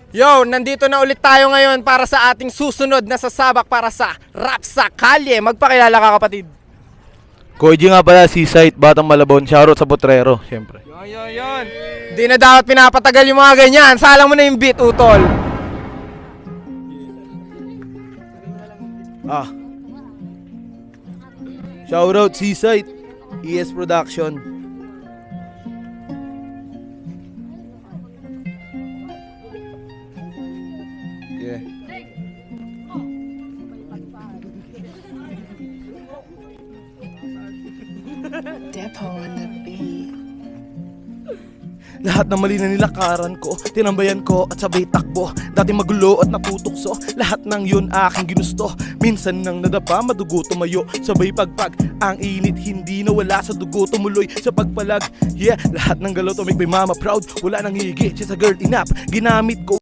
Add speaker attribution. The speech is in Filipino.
Speaker 1: Yo, nandito na ulit tayo ngayon para sa ating susunod na sasabak para sa Rap sa Kalye. Magpakilala ka, kapatid.
Speaker 2: Koji nga pala, Seaside, Batang Malabon, shoutout sa Potrero, syempre.
Speaker 1: Yon. Hindi na dapat pinapatagal yung mga ganyan. Salang mo na yung beat, utol.
Speaker 2: Shoutout Seaside, ES Production. Yeah.
Speaker 3: Depo on the beat.
Speaker 2: Lahat ng mali na nilakaran ko, tinambayan ko at sabay takbo. Dati magulo at natutukso, lahat ng yun aking ginusto. Minsan nang nadapa, madugo tumayo, sabay pagpag. Ang init hindi nawala sa dugo, tumuloy sa pagpalag. Yeah, lahat ng galaw to make my mama proud. Wala nang higit, she's a girl enough. Ginamit ko